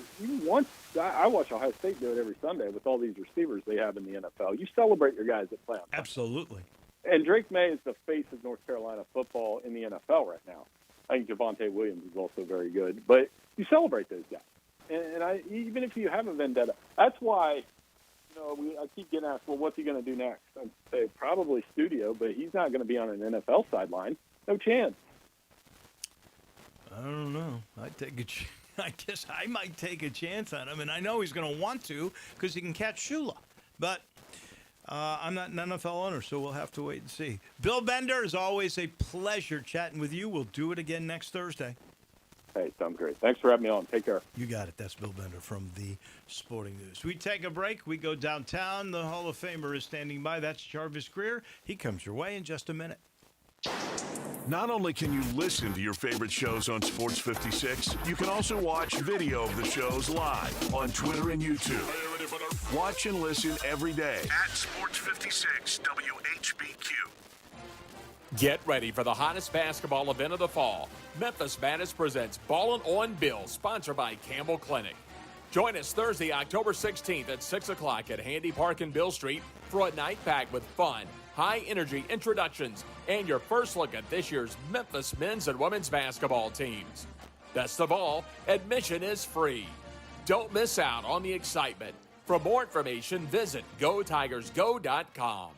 I watch Ohio State do it every Sunday with all these receivers they have in the NFL. You celebrate your guys that play on Sunday. Absolutely. And Drake May is the face of North Carolina football in the NFL right now. I think Javonte Williams is also very good. But you celebrate those guys. And even if you have a vendetta, that's why – I keep getting asked, well, what's he going to do next? I'd say probably studio, but he's not going to be on an NFL sideline. No chance. I don't know. I guess I might take a chance on him, and I know he's going to want to because he can catch Shula. But I'm not an NFL owner, so we'll have to wait and see. Bill Bender, is always a pleasure chatting with you. We'll do it again next Thursday. Hey, sounds great. Thanks for having me on. Take care. You got it. That's Bill Bender from the Sporting News. We take a break. We go downtown. The Hall of Famer is standing by. That's Jarvis Greer. He comes your way in just a minute. Not only can you listen to your favorite shows on Sports 56, you can also watch video of the shows live on Twitter and YouTube. Watch and listen every day at Sports 56 WHBQ. Get ready for the hottest basketball event of the fall. Memphis Madness presents Ballin' on Bill, sponsored by Campbell Clinic. Join us Thursday, October 16th at 6 o'clock at Handy Park and Bill Street for a night packed with fun, high-energy introductions, and your first look at this year's Memphis men's and women's basketball teams. Best of all, admission is free. Don't miss out on the excitement. For more information, visit GoTigersGo.com.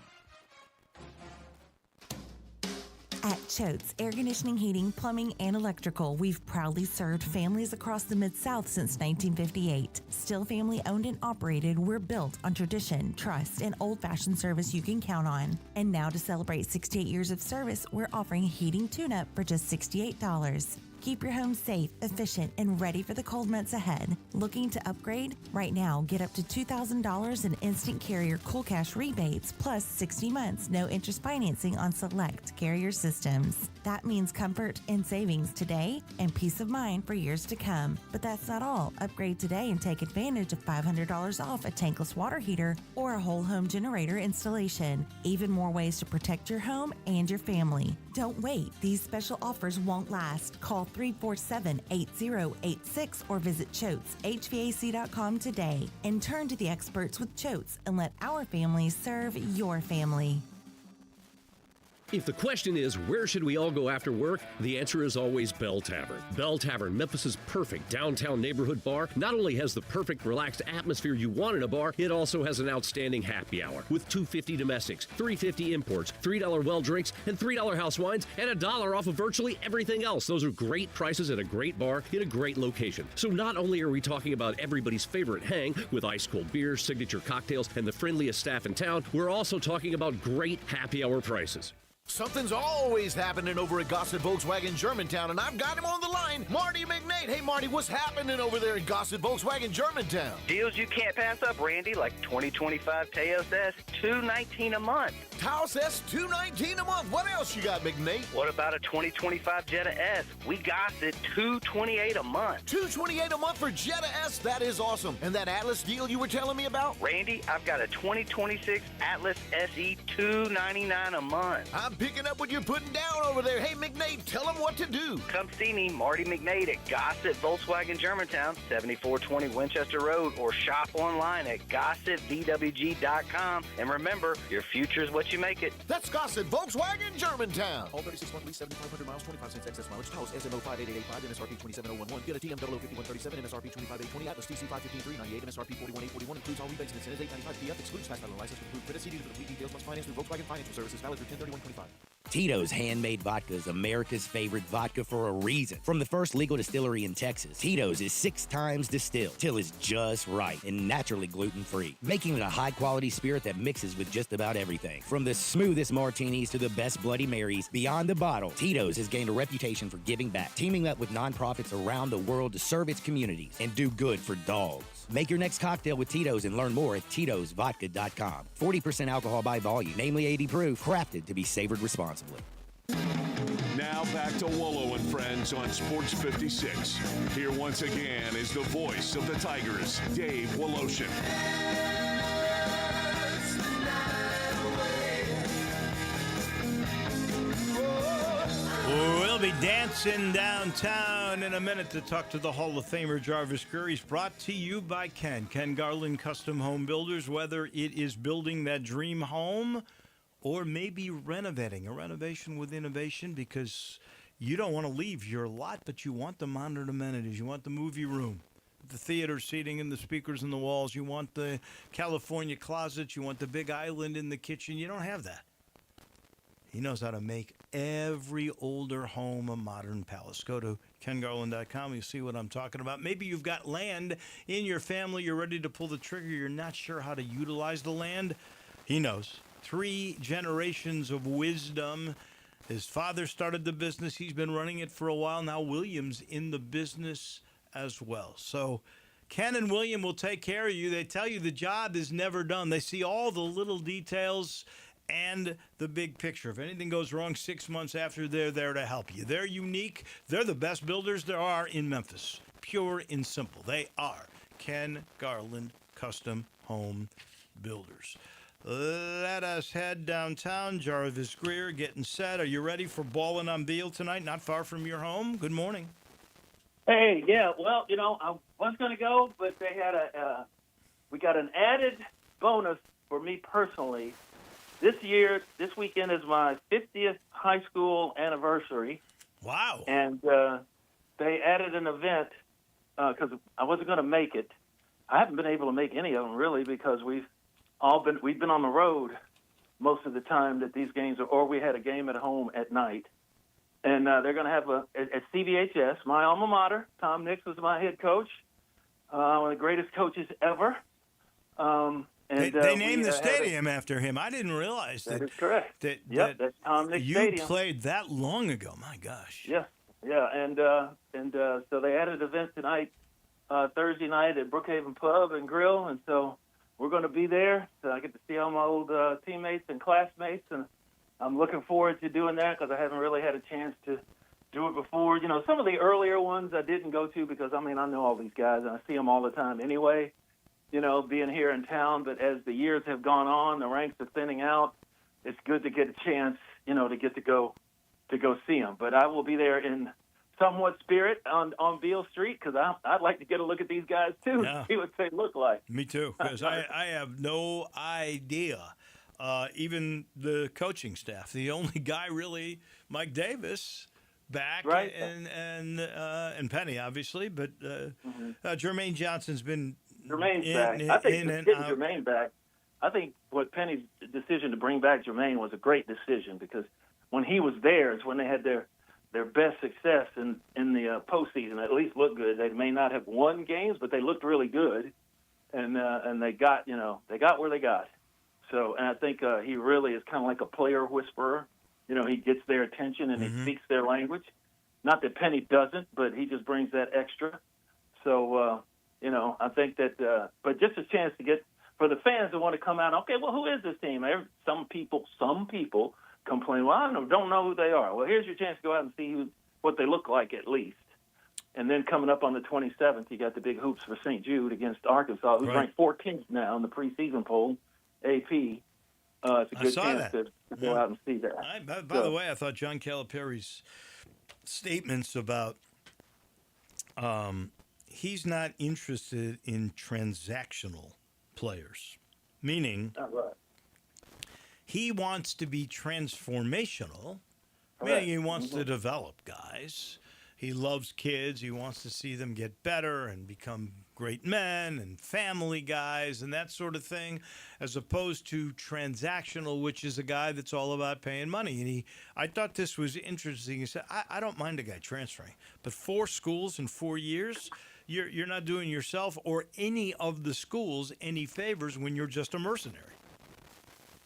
At Choate's Air Conditioning, Heating, Plumbing, and Electrical, we've proudly served families across the Mid-South since 1958. Still family owned and operated, we're built on tradition, trust, and old-fashioned service you can count on. And now to celebrate 68 years of service, we're offering a heating tune-up for just $68. Keep your home safe, efficient, and ready for the cold months ahead. Looking to upgrade? Right now, get up to $2,000 in instant carrier cool cash rebates, plus 60 months no interest financing on select carrier systems. That means comfort and savings today and peace of mind for years to come. But that's not all. Upgrade today and take advantage of $500 off a tankless water heater or a whole home generator installation. Even more ways to protect your home and your family. Don't wait. These special offers won't last. Call 347-8086 or visit ChoatesHVAC.com today and turn to the experts with Choates and let our family serve your family. If the question is, where should we all go after work? The answer is always Bell Tavern. Bell Tavern, Memphis's perfect downtown neighborhood bar, not only has the perfect relaxed atmosphere you want in a bar, it also has an outstanding happy hour with $2.50 domestics, $3.50 imports, $3 well drinks, and $3 house wines, and $1 off of virtually everything else. Those are great prices at a great bar in a great location. So not only are we talking about everybody's favorite hang with ice cold beers, signature cocktails, and the friendliest staff in town, we're also talking about great happy hour prices. Something's always happening over at Gossett Volkswagen Germantown, and I've got him on the line, Marty McNate. Hey, Marty, what's happening over there at Gossett Volkswagen Germantown? Deals you can't pass up, Randy, like 2025 Taos S, $219 a month. Taos S, $219 a month. What else you got, McNate? What about a 2025 Jetta S? We got it, $228 a month. $228 a month for Jetta S? That is awesome. And that Atlas deal you were telling me about? Randy, I've got a 2026 Atlas SE, $299 a month. I'm picking up what you're putting down over there. Hey, McNate, tell them what to do. Come see me, Marty McNate, at Gossett Volkswagen Germantown, 7420 Winchester Road, or shop online at GossettVWG.com. And remember, your future is what you make it. That's Gossett Volkswagen Germantown. All 36 monthly, 7,500 miles, 25 cents excess mileage. Taos SMO 58885, MSRP 27011. Get a TM 005137, MSRP 25820. Atlas TC 515398, MSRP 41841. Includes all rebates and incentives. 895 PF. Excludes fast title license with approved credit. CD to complete details. Must finance through Volkswagen Financial Services. Valid through 10/31/25. Tito's Handmade Vodka is America's favorite vodka for a reason. From the first legal distillery in Texas, Tito's is 6 times distilled till it's just right and naturally gluten-free, making it a high-quality spirit that mixes with just about everything. From the smoothest martinis to the best Bloody Marys, beyond the bottle, Tito's has gained a reputation for giving back, teaming up with nonprofits around the world to serve its communities and do good for dogs. Make your next cocktail with Tito's and learn more at Tito'sVodka.com. 40% alcohol by volume, namely 80 proof, crafted to be savored responsibly. Now back to Wolo and Friends on Sports 56. Here once again is the voice of the Tigers, Dave Woloshin. We'll be dancing downtown in a minute to talk to the Hall of Famer Jarvis Greer. He's brought to you by Ken Garland Custom Home Builders. Whether it is building that dream home or maybe renovating, a renovation with innovation, because you don't want to leave your lot, but you want the modern amenities. You want the movie room, the theater seating and the speakers in the walls. You want the California closets. You want the big island in the kitchen. You don't have that. He knows how to make every older home a modern palace. Go to KenGarland.com. You see what I'm talking about. Maybe you've got land in your family. You're ready to pull the trigger. You're not sure how to utilize the land. He knows. 3 generations of wisdom. His father started the business. He's been running it for a while. Now William's in the business as well. So Ken and William will take care of you. They tell you the job is never done. They see all the little details and the big picture. If anything goes wrong 6 months after, they're there to help you. They're unique. They're the best builders there are in Memphis. Pure and simple. They are Ken Garland Custom Home Builders. Let us head downtown. Jarvis Greer getting set. Are you ready for Ballin' on Beale tonight? Not far from your home. Good morning. Hey, yeah, well, I was going to go, but they had we got an added bonus for me personally. This weekend is my 50th high school anniversary. Wow. And they added an event because I wasn't going to make it. I haven't been able to make any of them, really, because we've been on the road most of the time that these games are, or we had a game at home at night. And they're going to have at CVHS, my alma mater. Tom Nix was my head coach, one of the greatest coaches ever. They named the stadium after him. I didn't realize that. That is correct. That's Tom Nix you Stadium. Played that long ago. My gosh. Yeah, and so they added an event tonight, Thursday night at Brookhaven Pub and Grill, and so we're going to be there. So I get to see all my old teammates and classmates, and I'm looking forward to doing that because I haven't really had a chance to do it before. Some of the earlier ones I didn't go to because, I know all these guys, and I see them all the time anyway. Being here in town, but as the years have gone on, the ranks are thinning out. It's good to get a chance, to get to go see them. But I will be there in somewhat spirit on Beale Street because I'd like to get a look at these guys too, see what they look like. Me too, because I have no idea. Even the coaching staff, the only guy really, Mike Davis, back, right, and Penny obviously, but Jermaine Johnson's been. Jermaine's back. I think getting Jermaine back, I think what Penny's decision to bring back Jermaine was a great decision because when he was there is when they had their best success in the postseason. At least looked good. They may not have won games, but they looked really good, and they got where they got. So, and I think he really is kind of like a player whisperer. he gets their attention and he speaks their language. Not that Penny doesn't, but he just brings that extra. So, I think that, but just a chance to get, for the fans that want to come out, okay, well, who is this team? Some people complain, well, I don't know who they are. Well, here's your chance to go out and see what they look like at least. And then coming up on the 27th, you got the big hoops for St. Jude against Arkansas, who's ranked 14th now in the preseason poll, AP. It's a good chance to go out and see that. By the way, I thought John Calipari's statements about he's not interested in transactional players, meaning he wants to be transformational, meaning he wants to develop guys. He loves kids. He wants to see them get better and become great men and family guys and that sort of thing, as opposed to transactional, which is a guy that's all about paying money. And I thought this was interesting. He said, I don't mind a guy transferring, but 4 schools in 4 years, you're not doing yourself or any of the schools any favors when you're just a mercenary.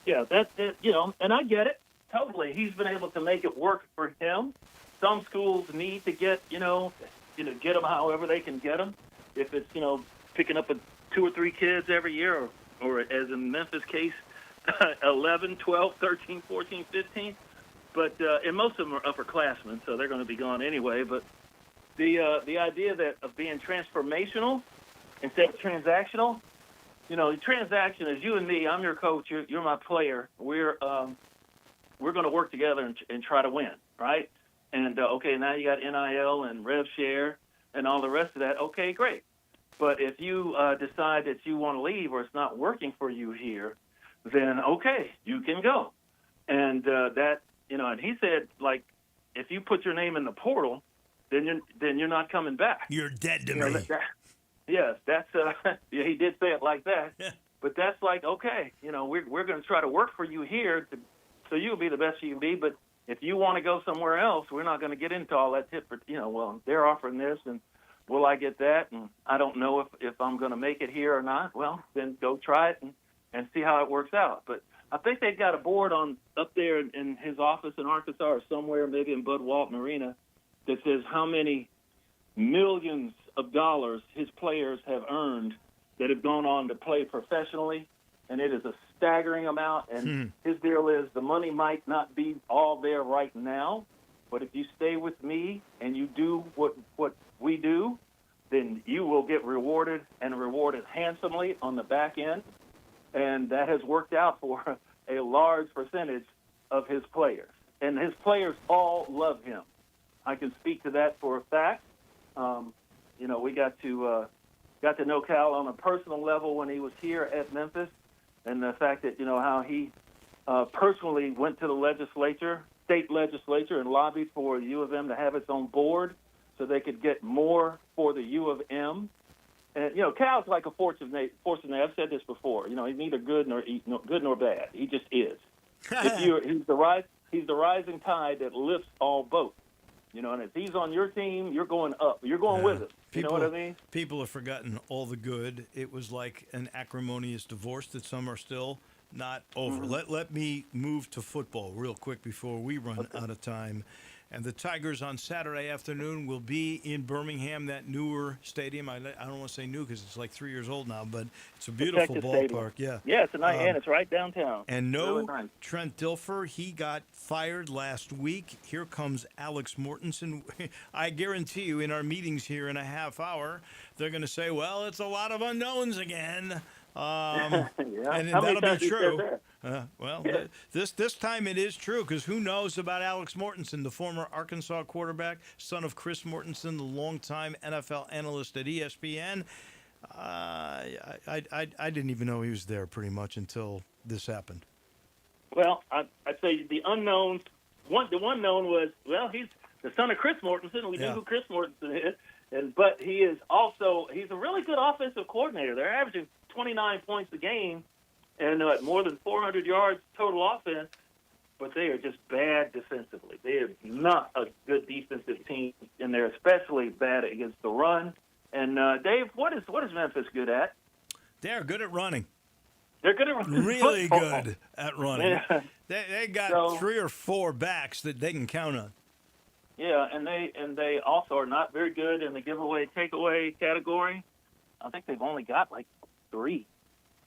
Yeah, that's it, and I get it totally. He's been able to make it work for him. Some schools need to get, get them however they can get them. If it's, picking up 2 or 3 kids every year, or as in Memphis' case, 11, 12, 13, 14, 15. But and most of them are upperclassmen, so they're going to be gone anyway. But the idea that of being transformational instead of transactional, transaction is you and me. I'm your coach. You're my player. We're going to work together and try to win, right? And, okay, now you got NIL and rev share and all the rest of that. Okay, great. But if you decide that you want to leave or it's not working for you here, then, okay, you can go. And and he said, like, if you put your name in the portal, then you're not coming back. You're dead to me. Yes, that's he did say it like that. Yeah. But that's like, okay, we're going to try to work for you here so you'll be the best you can be, but if you want to go somewhere else, we're not going to get into all that tip for, well, they're offering this, and will I get that? And I don't know if I'm going to make it here or not. Well, then go try it and see how it works out. But I think they've got a board up there in his office in Arkansas or somewhere, maybe in Bud Walton Arena, that says how many millions of dollars his players have earned that have gone on to play professionally. And it is a staggering amount, and his deal is the money might not be all there right now, but if you stay with me and you do what we do, then you will get rewarded and rewarded handsomely on the back end, and that has worked out for a large percentage of his players. And his players all love him. I can speak to that for a fact. We got to know Cal on a personal level when he was here at Memphis. And the fact that, how he personally went to the state legislature, and lobbied for the U of M to have its own board so they could get more for the U of M. And, Cal's like a fortunate. I've said this before. He's neither good nor bad. He just is. He's the rising tide that lifts all boats. And if he's on your team, you're going up. You're going with him. You know what I mean? People have forgotten all the good. It was like an acrimonious divorce that some are still not over. Mm-hmm. Let me move to football real quick before we run out of time. And the Tigers on Saturday afternoon will be in Birmingham, that newer stadium. I don't want to say new because it's like 3 years old now, but it's a beautiful ballpark. Yeah, it's a nice, and it's right downtown. And really nice. Trent Dilfer, he got fired last week. Here comes Alex Mortensen. I guarantee you in our meetings here in a half hour, they're going to say, well, it's a lot of unknowns again. Yeah. And that'll be true. This time it is true, because who knows about Alex Mortensen, the former Arkansas quarterback, son of Chris Mortensen, the longtime NFL analyst at ESPN. I didn't even know he was there pretty much until this happened. Well, I'd say the unknowns. The one known was, well, he's the son of Chris Mortensen. We knew who Chris Mortensen is, but he's a really good offensive coordinator. They're averaging 29 points a game and more than 400 yards total offense, but they are just bad defensively. They are not a good defensive team, and they're especially bad against the run. And Dave, what is Memphis good at? They're good at running. They're good at running really football. good at running. Yeah. They got So- 3 or 4 backs that they can count on. Yeah, and they also are not very good in the giveaway takeaway category. I think they've only got like 3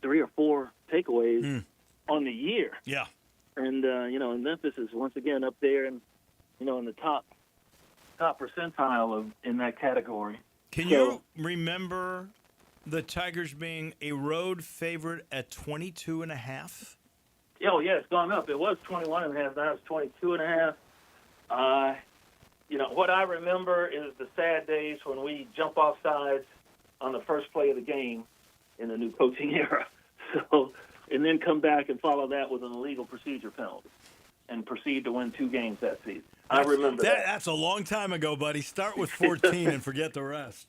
or 4 takeaways on the year. Yeah. And and Memphis is once again up there and in the top percentile in that category. Can you remember the Tigers being a road favorite at 22.5? Oh yeah, it's gone up. It was 21.5. Now it's 22.5. What I remember is the sad days when we jump off sides on the first play of the game in the new coaching era. So, and then come back and follow that with an illegal procedure penalty and proceed to win 2 games that season. I remember that. That's a long time ago, buddy. Start with 14 and forget the rest.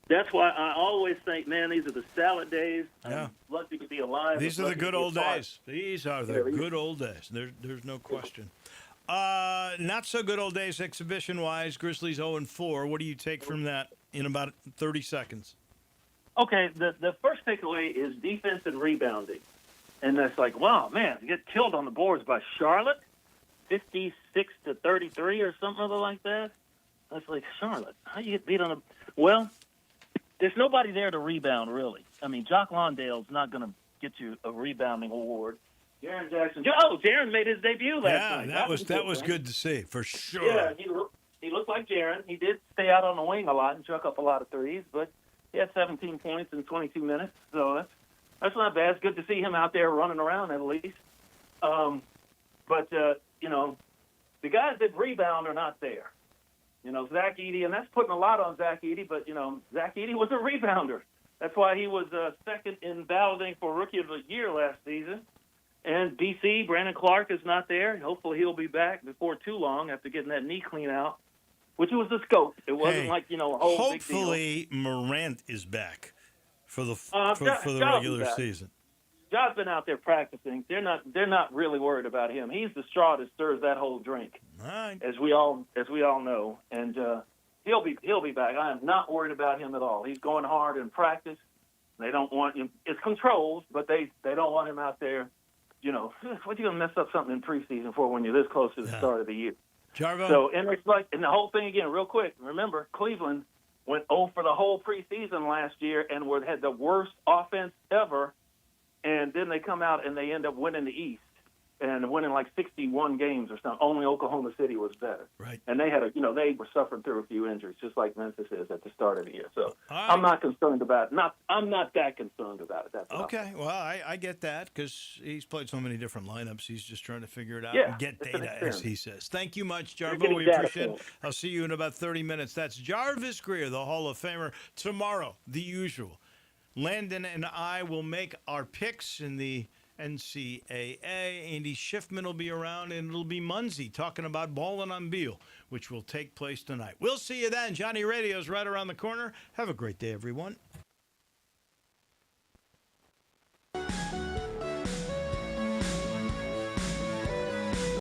That's why I always think, man, these are the salad days. Yeah. I'm lucky to be alive. These are the good old days. These are the Yeah, good old days. There's no question. Not so good old days exhibition-wise. Grizzlies 0-4. What do you take from that in about 30 seconds? Okay, the first takeaway is defense and rebounding. And that's like, wow, man, you get killed on the boards by Charlotte, 56-33 or something other like that. That's like, Charlotte, how you get beat on the... Well, there's nobody there to rebound, really. I mean, Jock Lawndale's not going to get you a rebounding award. Jaren Jackson. Oh, Jaren made his debut last night. that was good to see, for sure. Yeah, he looked like Jaren. He did stay out on the wing a lot and chuck up a lot of threes, but he had 17 points in 22 minutes, so that's not bad. It's good to see him out there running around at least. But the guys that rebound are not there. Zach Edey, and that's putting a lot on Zach Edey, but, Zach Edey was a rebounder. That's why he was second in balloting for Rookie of the Year last season. And BC, Brandon Clark is not there. Hopefully he'll be back before too long after getting that knee clean out, which was the scope. It wasn't a whole big deal. Hopefully Morant is back for the Ja regular back. season. John's been out there practicing. They're not really worried about him. He's the straw that stirs that whole drink, all right. as we all know. And he'll be back. I am not worried about him at all. He's going hard in practice. They don't want him. It's controlled, but they don't want him out there. What are you going to mess up something in preseason for when you're this close to the start of the year? Jarvo? So, and the whole thing again, real quick. Remember, Cleveland went 0 for the whole preseason last year and had the worst offense ever. And then they come out and they end up winning the East and winning like 61 games or something. Only Oklahoma City was better. Right. And they had they were suffering through a few injuries, just like Memphis is at the start of the year. So I'm not concerned about it. I'm not that concerned about it. That's Okay. Well, I get that because he's played so many different lineups. He's just trying to figure it out Yeah, and get it's an data, as experiment. he says. Thank you much, You're Jarvo. getting We data appreciate it. points. I'll see you in about 30 minutes. That's Jarvis Greer, the Hall of Famer. Tomorrow, the usual. Landon and I will make our picks in the NCAA. Andy Schiffman will be around, and it'll be Munzie talking about Ballin' on Beal, which will take place tonight. We'll see you then. Johnny Radio's right around the corner. Have a great day, everyone.